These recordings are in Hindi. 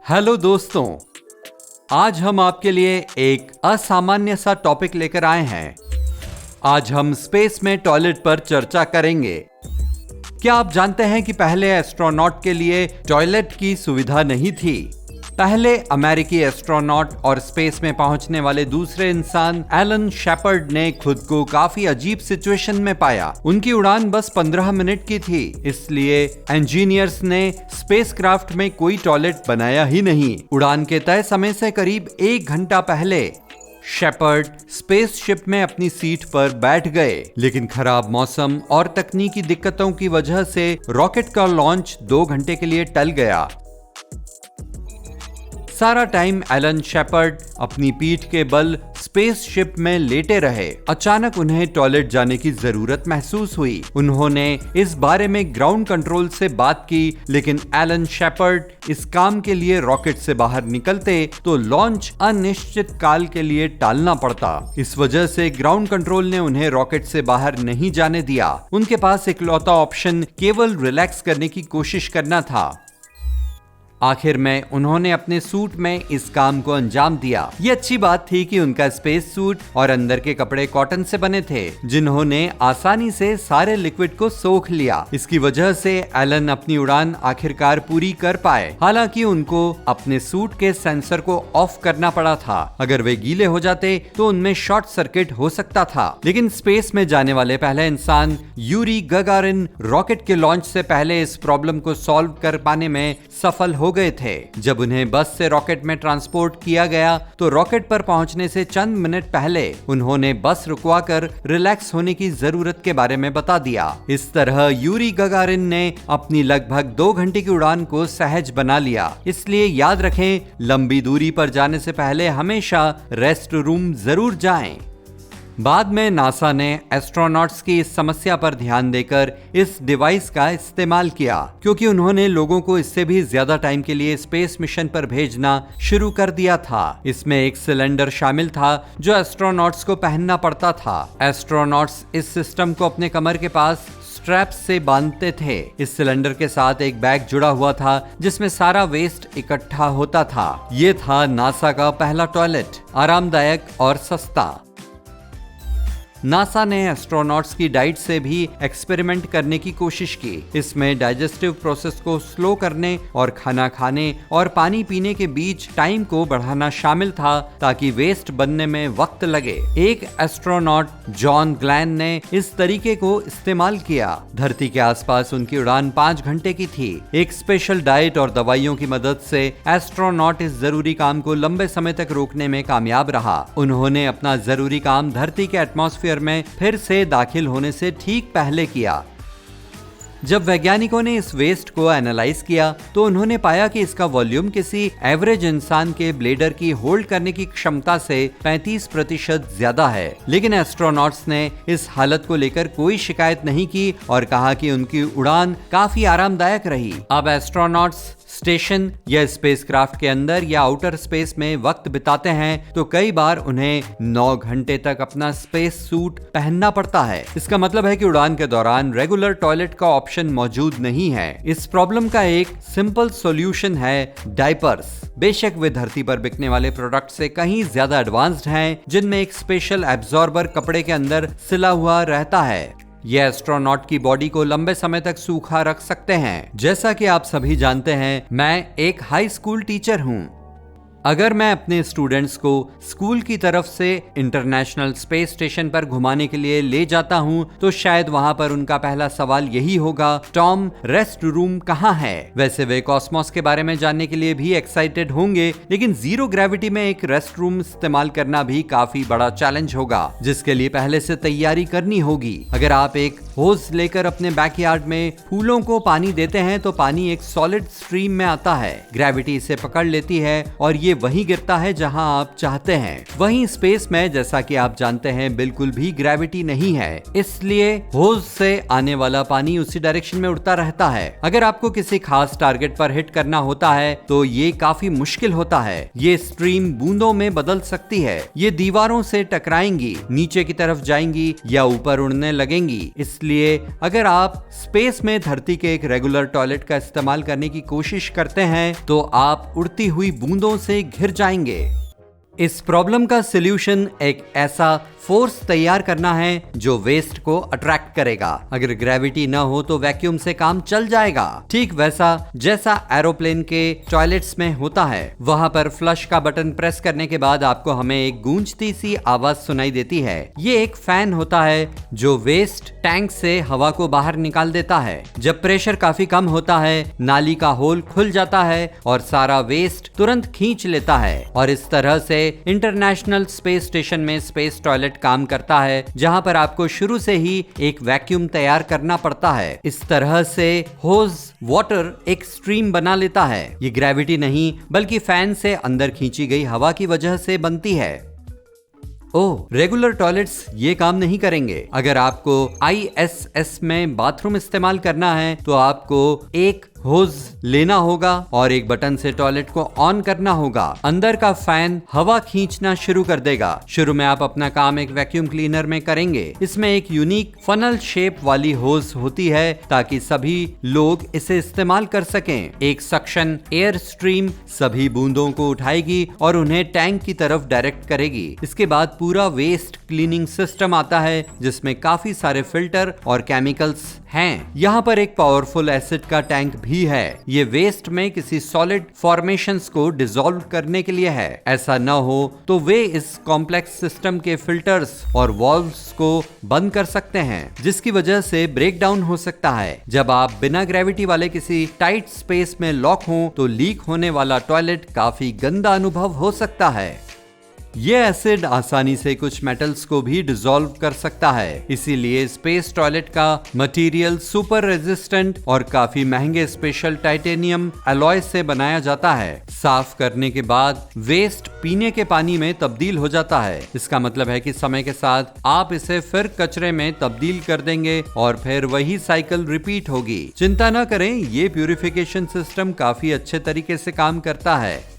हेलो दोस्तों, आज हम आपके लिए एक असामान्य सा टॉपिक लेकर आए हैं। आज हम स्पेस में टॉयलेट पर चर्चा करेंगे। क्या आप जानते हैं कि पहले एस्ट्रोनॉट के लिए टॉयलेट की सुविधा नहीं थी? पहले अमेरिकी एस्ट्रोनॉट और स्पेस में पहुंचने वाले दूसरे इंसान एलन शेपर्ड ने खुद को काफी अजीब सिचुएशन में पाया। उनकी उड़ान बस 15 मिनट की थी, इसलिए इंजीनियर्स ने स्पेसक्राफ्ट में कोई टॉयलेट बनाया ही नहीं। उड़ान के तय समय से करीब 1 घंटा पहले शेपर्ड स्पेसशिप में अपनी सीट पर बैठ गए, लेकिन खराब मौसम और तकनीकी दिक्कतों की वजह से रॉकेट का लॉन्च 2 घंटे के लिए टल गया। सारा टाइम एलन शेपर्ड अपनी पीठ के बल स्पेसशिप में लेटे रहे। अचानक उन्हें टॉयलेट जाने की जरूरत महसूस हुई। उन्होंने इस बारे में ग्राउंड कंट्रोल से बात की, लेकिन एलन शेपर्ड इस काम के लिए रॉकेट से बाहर निकलते तो लॉन्च अनिश्चित काल के लिए टालना पड़ता। इस वजह से ग्राउंड कंट्रोल ने उन्हें रॉकेट से बाहर नहीं जाने दिया। उनके पास इकलौता ऑप्शन केवल रिलैक्स करने की कोशिश करना था। आखिर में उन्होंने अपने सूट में इस काम को अंजाम दिया। ये अच्छी बात थी कि उनका स्पेस सूट और अंदर के कपड़े कॉटन से बने थे, जिन्होंने आसानी से सारे लिक्विड को सोख लिया। इसकी वजह से एलन अपनी उड़ान आखिरकार पूरी कर पाए। हालांकि उनको अपने सूट के सेंसर को ऑफ करना पड़ा था। अगर वे गीले हो जाते तो उनमें शॉर्ट सर्किट हो सकता था। लेकिन स्पेस में जाने वाले पहले इंसान यूरी गगारिन रॉकेट के लॉन्च से पहले इस प्रॉब्लम को सॉल्व कर पाने में सफल हो गए थे। जब उन्हें बस से रॉकेट में ट्रांसपोर्ट किया गया तो रॉकेट पर पहुंचने से चंद मिनट पहले उन्होंने बस रुकवाकर रिलैक्स होने की जरूरत के बारे में बता दिया। इस तरह यूरी गगारिन ने अपनी लगभग 2 घंटे की उड़ान को सहज बना लिया। इसलिए याद रखें, लंबी दूरी पर जाने से पहले हमेशा रेस्ट रूम जरूर जाएं। बाद में नासा ने एस्ट्रोनॉट्स की इस समस्या पर ध्यान देकर इस डिवाइस का इस्तेमाल किया, क्योंकि उन्होंने लोगों को इससे भी ज्यादा टाइम के लिए स्पेस मिशन पर भेजना शुरू कर दिया था। इसमें एक सिलेंडर शामिल था जो एस्ट्रोनॉट्स को पहनना पड़ता था। एस्ट्रोनॉट्स इस सिस्टम को अपने कमर के पास स्ट्रैप्स से बांधते थे। इस सिलेंडर के साथ एक बैग जुड़ा हुआ था जिसमें सारा वेस्ट इकट्ठा होता था। ये था नासा का पहला टॉयलेट, आरामदायक और सस्ता। नासा ने एस्ट्रोनॉट्स की डाइट से भी एक्सपेरिमेंट करने की कोशिश की। इसमें डाइजेस्टिव प्रोसेस को स्लो करने और खाना खाने और पानी पीने के बीच टाइम को बढ़ाना शामिल था, ताकि वेस्ट बनने में वक्त लगे। एक एस्ट्रोनॉट जॉन ग्लैन ने इस तरीके को इस्तेमाल किया। धरती के आसपास उनकी उड़ान 5 घंटे की थी। एक स्पेशल डाइट और दवाइयों की मदद से एस्ट्रोनॉट इस जरूरी काम को लंबे समय तक रोकने में कामयाब रहा। उन्होंने अपना जरूरी काम धरती के एटमॉस्फेयर में फिर से दाखिल होने से ठीक पहले किया। जब वैज्ञानिकों ने इस वेस्ट को एनालाइज किया तो उन्होंने पाया कि इसका वॉल्यूम किसी एवरेज इंसान के ब्लेडर की होल्ड करने की क्षमता से 35% ज्यादा है। लेकिन एस्ट्रोनॉट्स ने इस हालत को लेकर कोई शिकायत नहीं की और कहा कि उनकी उड़ान काफी आरामदायक रही। अब एस्ट्रोनॉट्स स्टेशन या स्पेसक्राफ्ट के अंदर या आउटर स्पेस में वक्त बिताते हैं तो कई बार उन्हें 9 घंटे तक अपना स्पेस सूट पहनना पड़ता है। इसका मतलब है कि उड़ान के दौरान रेगुलर टॉयलेट का ऑप्शन मौजूद नहीं है। इस प्रॉब्लम का एक सिंपल सॉल्यूशन है डायपर्स। बेशक वे धरती पर बिकने वाले प्रोडक्ट से कहीं ज्यादा एडवांस्ड हैं, जिनमें एक स्पेशल एब्जॉर्बर कपड़े के अंदर सिला हुआ रहता है। ये एस्ट्रोनॉट की बॉडी को लंबे समय तक सूखा रख सकते हैं। जैसा कि आप सभी जानते हैं, मैं एक हाई स्कूल टीचर हूँ। अगर मैं अपने स्टूडेंट्स को स्कूल की तरफ से इंटरनेशनल स्पेस स्टेशन पर घुमाने के लिए ले जाता हूं, तो शायद वहां पर उनका पहला सवाल यही होगा, टॉम रेस्ट रूम कहां है? वैसे वे कॉस्मोस के बारे में जानने के लिए भी एक्साइटेड होंगे, लेकिन जीरो ग्रेविटी में एक रेस्ट रूम इस्तेमाल करना भी काफी बड़ा चैलेंज होगा, जिसके लिए पहले से तैयारी करनी होगी। अगर आप एक होज लेकर अपने बैकयार्ड में फूलों को पानी देते हैं तो पानी एक सॉलिड स्ट्रीम में आता है। ग्रेविटी इसे पकड़ लेती है और ये वहीं गिरता है जहां आप चाहते हैं। वहीं स्पेस में, जैसा कि आप जानते हैं, बिल्कुल भी ग्रेविटी नहीं है, इसलिए होज से आने वाला पानी उसी डायरेक्शन में उड़ता रहता है। अगर आपको किसी खास टारगेट पर हिट करना होता है तो ये काफी मुश्किल होता है। ये स्ट्रीम बूंदों में बदल सकती है। ये दीवारों से टकराएंगी, नीचे की तरफ जाएंगी या ऊपर उड़ने लगेंगी। इसलिए इसलिए अगर आप स्पेस में धरती के एक रेगुलर टॉयलेट का इस्तेमाल करने की कोशिश करते हैं तो आप उड़ती हुई बूंदों से घिर जाएंगे। इस प्रॉब्लम का सलूशन एक ऐसा फोर्स तैयार करना है जो वेस्ट को अट्रैक्ट करेगा। अगर ग्रेविटी ना हो तो वैक्यूम से काम चल जाएगा, ठीक वैसा जैसा एरोप्लेन के टॉयलेट्स में होता है। वहां पर फ्लश का बटन प्रेस करने के बाद आपको हमें एक गूंजती सी आवाज सुनाई देती है। ये एक फैन होता है जो वेस्ट टैंक से हवा को बाहर निकाल देता है। जब प्रेशर काफी कम होता है, नाली का होल खुल जाता है और सारा वेस्ट तुरंत खींच लेता है और इस तरह से इंटरनेशनल स्पेस स्टेशन में स्पेस टॉयलेट काम करता है, जहां पर आपको शुरू से ही एक वैक्यूम तैयार करना पड़ता है। इस तरह से होज वाटर एक स्ट्रीम बना लेता है। ये ग्रेविटी नहीं बल्कि फैन से अंदर खींची गई हवा की वजह से बनती है। रेगुलर टॉयलेट्स ये काम नहीं करेंगे। अगर आपको ISS में बाथरूम इस्तेमाल करना है तो आपको एक होज लेना होगा और एक बटन से टॉयलेट को ऑन करना होगा। अंदर का फैन हवा खींचना शुरू कर देगा। शुरू में आप अपना काम एक वैक्यूम क्लीनर में करेंगे। इसमें एक यूनिक फनल शेप वाली होज होती है ताकि सभी लोग इसे इस्तेमाल कर सकें। एक सक्शन एयर स्ट्रीम सभी बूंदों को उठाएगी और उन्हें टैंक की तरफ डायरेक्ट करेगी। इसके बाद पूरा वेस्ट क्लीनिंग सिस्टम आता है जिसमें काफी सारे फिल्टर और केमिकल्स हैं। यहाँ पर एक पावरफुल एसिड का टैंक भी है। ये वेस्ट में किसी सॉलिड फॉर्मेशंस को डिसॉल्व करने के लिए है। ऐसा न हो तो वे इस कॉम्प्लेक्स सिस्टम के फिल्टर्स और वॉल्व्स को बंद कर सकते हैं, जिसकी वजह से ब्रेक डाउन हो सकता है। जब आप बिना ग्रेविटी वाले किसी टाइट स्पेस में लॉक हो तो लीक होने वाला टॉयलेट काफी गंदा अनुभव हो सकता है। ये एसिड आसानी से कुछ मेटल्स को भी डिसॉल्व कर सकता है, इसीलिए स्पेस टॉयलेट का मटेरियल सुपर रेजिस्टेंट और काफी महंगे स्पेशल टाइटेनियम अलॉय से बनाया जाता है। साफ करने के बाद वेस्ट पीने के पानी में तब्दील हो जाता है। इसका मतलब है कि समय के साथ आप इसे फिर कचरे में तब्दील कर देंगे और फिर वही साइकिल रिपीट होगी। चिंता न करें, ये प्यूरिफिकेशन सिस्टम काफी अच्छे तरीके से काम करता है।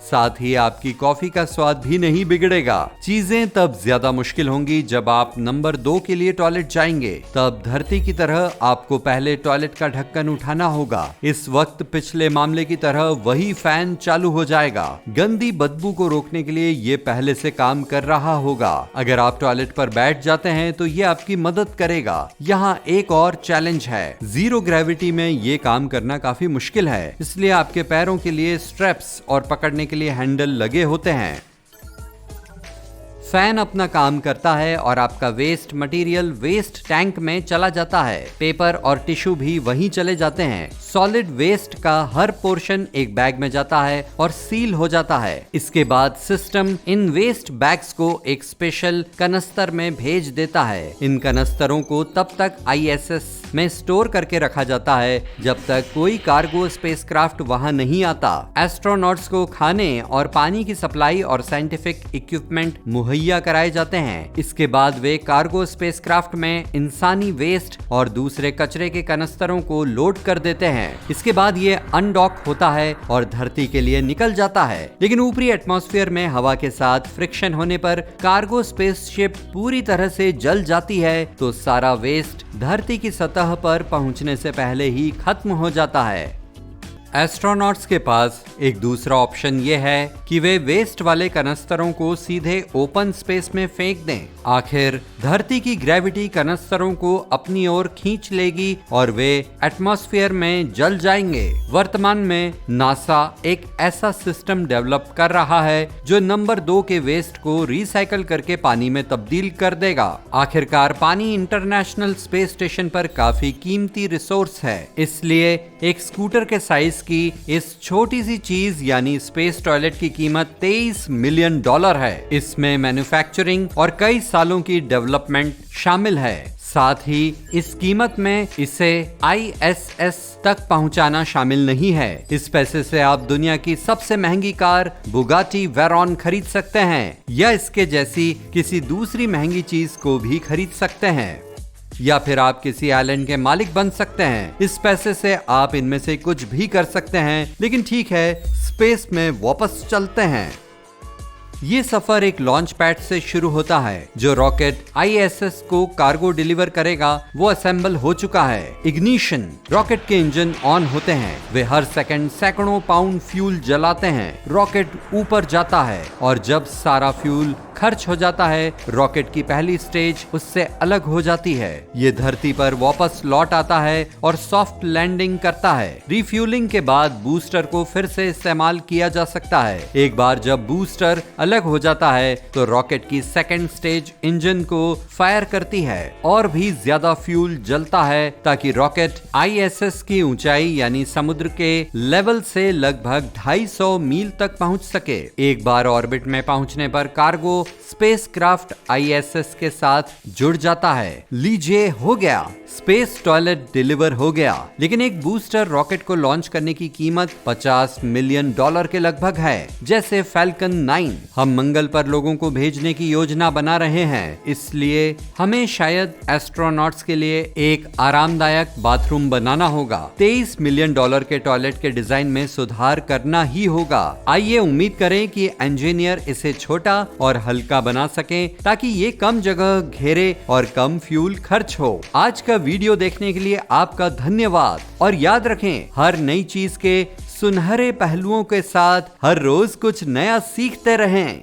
साथ ही आपकी कॉफी का स्वाद भी नहीं बिगड़ेगा। चीजें तब ज्यादा मुश्किल होंगी जब आप नंबर 2 के लिए टॉयलेट जाएंगे। तब धरती की तरह आपको पहले टॉयलेट का ढक्कन उठाना होगा। इस वक्त पिछले मामले की तरह वही फैन चालू हो जाएगा। गंदी बदबू को रोकने के लिए ये पहले से काम कर रहा होगा। अगर आप टॉयलेट पर बैठ जाते हैं तो ये आपकी मदद करेगा। यहाँ एक और चैलेंज है, जीरो ग्रेविटी में ये काम करना काफी मुश्किल है, इसलिए आपके पैरों के लिए स्ट्रैप्स और पकड़ने के लिए हैंडल लगे होते हैं। फैन अपना काम करता है और आपका वेस्ट मटेरियल वेस्ट टैंक में चला जाता है। पेपर और टिश्यू भी वहीं चले जाते हैं। सॉलिड वेस्ट का हर पोर्शन एक बैग में जाता है और सील हो जाता है। इसके बाद सिस्टम इन वेस्ट बैग्स को एक स्पेशल कनस्तर में भेज देता है। इन कनस्तरों को तब तक ISS में स्टोर करके रखा जाता है जब तक कोई कार्गो स्पेसक्राफ्ट वहां नहीं आता। एस्ट्रोनॉट्स को खाने और पानी की सप्लाई और साइंटिफिक इक्विपमेंट मुहैया कराए जाते हैं। इसके बाद वे कार्गो स्पेसक्राफ्ट में इंसानी वेस्ट और दूसरे कचरे के कनस्तरों को लोड कर देते हैं। इसके बाद ये अनडॉक होता है और धरती के लिए निकल जाता है। लेकिन ऊपरी एटमॉस्फेयर में हवा के साथ फ्रिक्शन होने पर कार्गो स्पेसशिप पूरी तरह से जल जाती है, तो सारा वेस्ट धरती की सतह पर पहुंचने से पहले ही खत्म हो जाता है। एस्ट्रोनॉट्स के पास एक दूसरा ऑप्शन ये है कि वे वेस्ट वाले कनस्तरों को सीधे ओपन स्पेस में फेंक दें। आखिर धरती की ग्रेविटी कनस्तरों को अपनी ओर खींच लेगी और वे एटमॉस्फेयर में जल जाएंगे। वर्तमान में नासा एक ऐसा सिस्टम डेवलप कर रहा है जो नंबर 2 के वेस्ट को रिसाइकल करके पानी में तब्दील कर देगा। आखिरकार पानी इंटरनेशनल स्पेस स्टेशन पर काफी कीमती रिसोर्स है, इसलिए एक स्कूटर के साइज की इस छोटी सी चीज यानी स्पेस टॉयलेट की कीमत $23 मिलियन है। इसमें मैन्युफैक्चरिंग और कई सालों की डेवलपमेंट शामिल है। साथ ही इस कीमत में इसे ISS तक पहुंचाना शामिल नहीं है। इस पैसे से आप दुनिया की सबसे महंगी कार बुगाटी वेरॉन खरीद सकते हैं या इसके जैसी किसी दूसरी महंगी चीज को भी खरीद सकते हैं, या फिर आप किसी आइलैंड के मालिक बन सकते हैं। इस पैसे से आप इनमें से कुछ भी कर सकते हैं। लेकिन ठीक है, स्पेस में वापस चलते हैं। ये सफर एक लॉन्च पैड से शुरू होता है। जो रॉकेट ISS को कार्गो डिलीवर करेगा वो असेंबल हो चुका है। इग्निशन, रॉकेट के इंजन ऑन होते हैं। वे हर सेकंड सैकड़ों पाउंड फ्यूल जलाते हैं। रॉकेट ऊपर जाता है और जब सारा फ्यूल खर्च हो जाता है, रॉकेट की पहली स्टेज उससे अलग हो जाती है। ये धरती पर वापस लौट आता है और सॉफ्ट लैंडिंग करता है। रिफ्यूलिंग के बाद बूस्टर को फिर से इस्तेमाल किया जा सकता है। एक बार जब बूस्टर अलग हो जाता है तो रॉकेट की सेकंड स्टेज इंजन को फायर करती है और भी ज्यादा फ्यूल जलता है ताकि रॉकेट ISS की ऊंचाई यानी समुद्र के लेवल से लगभग 250 मील तक पहुंच सके। एक बार ऑर्बिट में पहुंचने पर कार्गो स्पेसक्राफ्ट ISS के साथ जुड़ जाता है। लीजिए, हो गया, स्पेस टॉयलेट डिलीवर हो गया। लेकिन एक बूस्टर रॉकेट को लॉन्च करने की कीमत $50 मिलियन के लगभग है। जैसे फैल्कन 9 हम मंगल पर लोगों को भेजने की योजना बना रहे हैं, इसलिए हमें शायद एस्ट्रोनॉट्स के लिए एक आरामदायक बाथरूम बनाना होगा। $23 मिलियन के टॉयलेट के डिजाइन में सुधार करना ही होगा। आइए उम्मीद करें कि इंजीनियर इसे छोटा और हल्का बना सके ताकि ये कम जगह घेरे और कम फ्यूल खर्च हो। आज का वीडियो देखने के लिए आपका धन्यवाद और याद रखें, हर नई चीज के सुनहरे पहलुओं के साथ हर रोज कुछ नया सीखते रहें।